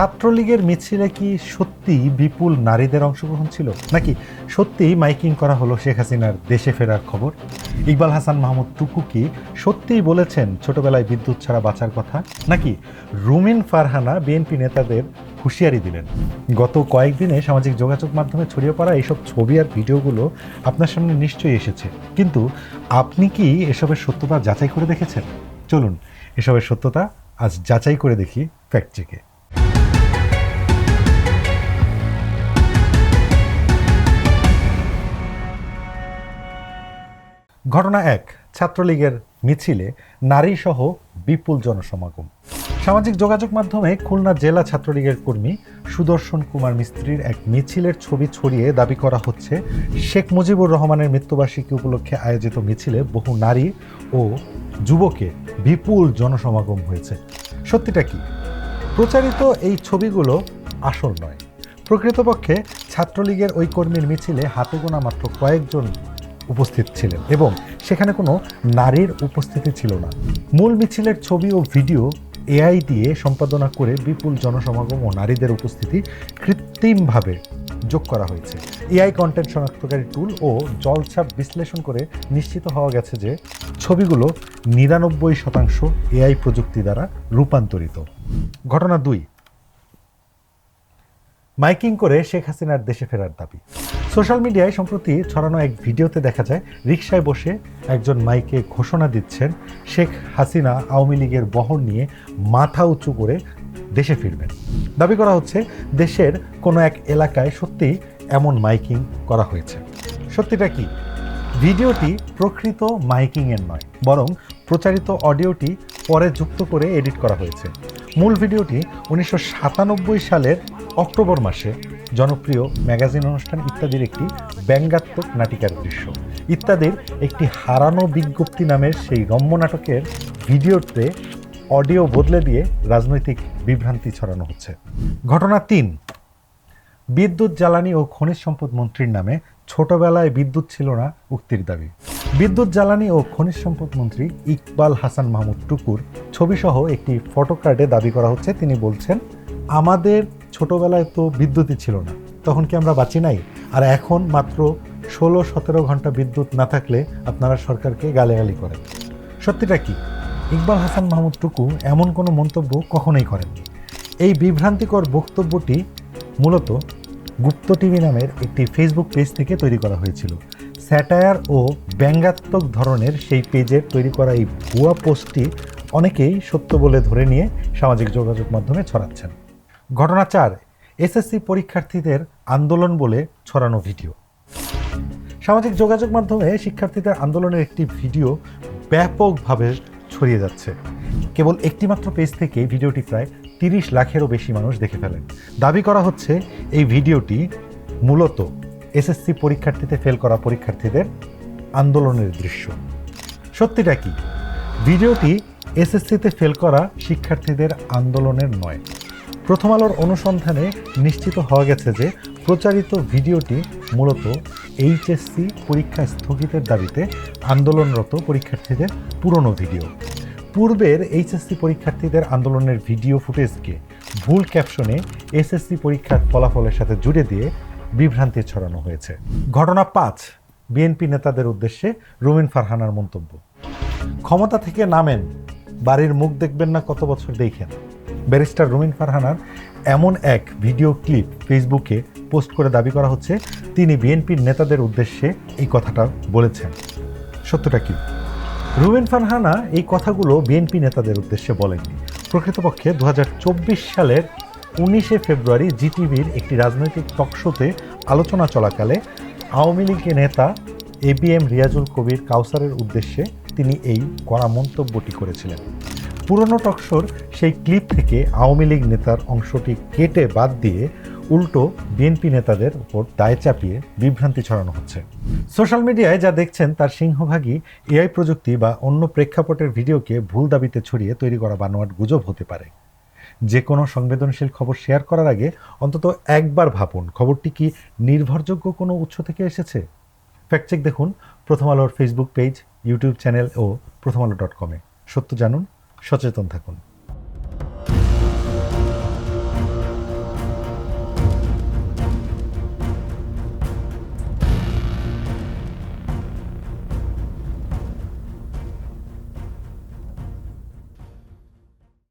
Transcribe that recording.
ছাত্রলীগের মিছিলে কি সত্যিই বিপুল নারীদের অংশগ্রহণ ছিল, নাকি সত্যিই মাইকিং করা হলো শেখ হাসিনার দেশে ফেরার খবর? ইকবাল হাসান মাহমুদ টুকু কি সত্যিই বলেছেন ছোটবেলায় বিদ্যুৎ ছাড়া বাঁচার কথা, নাকি রুমিন ফারহানা বিএনপি নেতাদের হুঁশিয়ারি দিলেন? গত কয়েকদিনে সামাজিক যোগাযোগ মাধ্যমে ছড়িয়ে পড়া এইসব ছবি আর ভিডিওগুলো আপনার সামনে নিশ্চয়ই এসেছে, কিন্তু আপনি কি এসবের সত্যতা যাচাই করে দেখেছেন? চলুন এসবের সত্যতা আজ যাচাই করে দেখি ফ্যাক্ট চেকে। ঘটনা 1, ছাত্রলীগের মিছিলে নারীসহ বিপুল জনসমাগম। সামাজিক যোগাযোগ মাধ্যমে খুলনা জেলা ছাত্রলীগের কর্মী সুদর্শন কুমার মিস্ত্রির এক মিছিলের ছবি ছড়িয়ে দাবি করা হচ্ছে শেখ মুজিবুর রহমানের মৃত্যুবার্ষিকী উপলক্ষে আয়োজিত মিছিলে বহু নারী ও যুবকের বিপুল জনসমাগম হয়েছে। সত্যিটা কি? প্রচারিত এই ছবিগুলো আসল নয়। প্রকৃতপক্ষে ছাত্রলীগের ওই কর্মীর মিছিলে হাতে গোনা মাত্র কয়েকজন উপস্থিত ছিলেন এবং সেখানে কোনো নারীর উপস্থিতি ছিল না। মূল মিছিলের ছবি ও ভিডিও এআই দিয়ে সম্পাদনা করে বিপুল জনসমাগম ও নারীদের উপস্থিতি কৃত্রিমভাবে যোগ করা হয়েছে। এআই কন্টেন্ট শনাক্তকারী টুল ও জলছাপ বিশ্লেষণ করে নিশ্চিত হওয়া গেছে যে ছবিগুলো 99% এআই প্রযুক্তি দ্বারা রূপান্তরিত। ঘটনা 2, মাইকিং করে শেখ হাসিনার দেশে ফেরার দাবি। সোশ্যাল মিডিয়ায় সম্প্রতি ছড়ানো এক ভিডিওতে দেখা যায় রিকশায় বসে একজন মাইকে ঘোষণা দিচ্ছেন শেখ হাসিনা আওয়ামী লীগের বহর নিয়ে মাথা উঁচু করে দেশে ফিরবেন। দাবি করা হচ্ছে দেশের কোনো এক এলাকায় সত্যিই এমন মাইকিং করা হয়েছে। সত্যিটা কি? ভিডিওটি প্রকৃত মাইকিংয়ের নয়, বরং প্রচারিত অডিওটি পরে যুক্ত করে এডিট করা হয়েছে। মূল ভিডিওটি 1997 সালের অক্টোবর মাসে জনপ্রিয় ম্যাগাজিন অনুষ্ঠান ইত্যাদির একটি ব্যঙ্গাত্মক নাটিকার দৃশ্য। ইত্যাদির একটি হারানো বিজ্ঞপ্তি নামের সেই রম্য নাটকের ভিডিওতে অডিও বদলে দিয়ে রাজনৈতিক বিভ্রান্তি ছড়ানো হচ্ছে। ঘটনা 3, বিদ্যুৎ জ্বালানি ও খনিজ সম্পদ মন্ত্রীর নামে ছোটবেলায় বিদ্যুৎ ছিল না উক্তির দাবি। বিদ্যুৎ জ্বালানি ও খনিজ সম্পদ মন্ত্রী ইকবাল হাসান মাহমুদ টুকুর ছবিসহ একটি ফটোকার্ডে দাবি করা হচ্ছে তিনি বলছেন, আমাদের ছোটবেলায় তো বিদ্যুৎই ছিল না, তখন কি আমরা বাঁচি নাই? আর এখন মাত্র 16-17 ঘন্টা বিদ্যুৎ না থাকলে আপনারা সরকারকে গালাগালি করেন। সত্যিটা কি? ইকবাল হাসান মাহমুদ টুকু এমন কোনো মন্তব্য কখনোই করেননি। এই বিভ্রান্তিকর বক্তব্যটি মূলত গুপ্ত টিভি নামের একটি ফেসবুক পেজ থেকে তৈরি করা হয়েছিল। স্যাটায়ার ও ব্যঙ্গাত্মক ধরনের সেই পেজের তৈরি করা এই ভুয়া পোস্টটি অনেকেই সত্য বলে ধরে নিয়ে সামাজিক যোগাযোগ মাধ্যমে ছড়াচ্ছেন। ঘটনা 4, এসএসসি পরীক্ষার্থীদের আন্দোলন বলে ছড়ানো ভিডিও। সামাজিক যোগাযোগ মাধ্যমে শিক্ষার্থীদের আন্দোলনের একটি ভিডিও ব্যাপকভাবে ছড়িয়ে যাচ্ছে। কেবল একটিমাত্র পেজ থেকে ভিডিওটি প্রায় 30 লাখেরও বেশি মানুষ দেখে ফেলেন। দাবি করা হচ্ছে এই ভিডিওটি মূলত এসএসসি পরীক্ষার্থীতে ফেল করা পরীক্ষার্থীদের আন্দোলনের দৃশ্য। সত্যিটা কি? ভিডিওটি এসএসসিতে ফেল করা শিক্ষার্থীদের আন্দোলনের নয়। প্রথম আলোর অনুসন্ধানে নিশ্চিত হওয়া গেছে যে প্রচারিত ভিডিওটি মূলত এইচএসসি পরীক্ষা স্থগিতের দাবিতে আন্দোলনরত পরীক্ষার্থীদের পুরনো ভিডিও। পূর্বের এইচএসসি পরীক্ষার্থীদের আন্দোলনের ভিডিও ফুটেজকে ভুল ক্যাপশনে এসএসসি পরীক্ষার ফলাফলের সাথে জুড়ে দিয়ে বিভ্রান্তি ছড়ানো হয়েছে। ঘটনা 5, বিএনপি নেতাদের উদ্দেশ্যে রুমিন ফারহানার মন্তব্য। ক্ষমতা থেকে নামেন, বাড়ির মুখ দেখবেন না কত বছর দেখেন। ব্যারিস্টার রুমিন ফারহানার এমন এক ভিডিও ক্লিপ ফেসবুকে পোস্ট করে দাবি করা হচ্ছে তিনি বিএনপির নেতাদের উদ্দেশ্যে এই কথাটা বলেছেন। সত্যটা কি? রুমিন ফারহানা এই কথাগুলো বিএনপি নেতাদের উদ্দেশ্যে বলেননি। প্রকৃতপক্ষে 2024 সালের 19 ফেব্রুয়ারি জিটিভির একটি রাজনৈতিক টকশোতে আলোচনা চলাকালে আওয়ামী লীগের নেতা এবিএম রিয়াজুল কবির কাউসারের উদ্দেশ্যে তিনি এই কড়া মন্তব্যটি করেছিলেন। পুরনো টকশোর সেই ক্লিপ থেকে আওয়ামী লীগ নেতার অংশটি কেটে বাদ দিয়ে উল্টো বিএনপি নেতাদের উপর দায় চাপিয়ে বিভ্রান্তি ছড়ানো হচ্ছে। সোশ্যাল মিডিয়ায় যা দেখছেন তার সিংহভাগই এআই প্রযুক্তি বা অন্য প্রেক্ষাপটের ভিডিওকে ভুল দাবিতে ছড়িয়ে তৈরি করা বানোয়াট গুজব হতে পারে। যে কোনো সংবেদনশীল খবর শেয়ার করার আগে অন্তত একবার ভাবুন খবরটি কি নির্ভরযোগ্য কোনো উৎস থেকে এসেছে। ফ্যাক্ট চেক দেখুন প্রথম আলোর ফেসবুক পেজ, ইউটিউব চ্যানেল ও প্রথমআলো.com-এ। সত্য জানুন, সচেতন থাকুন।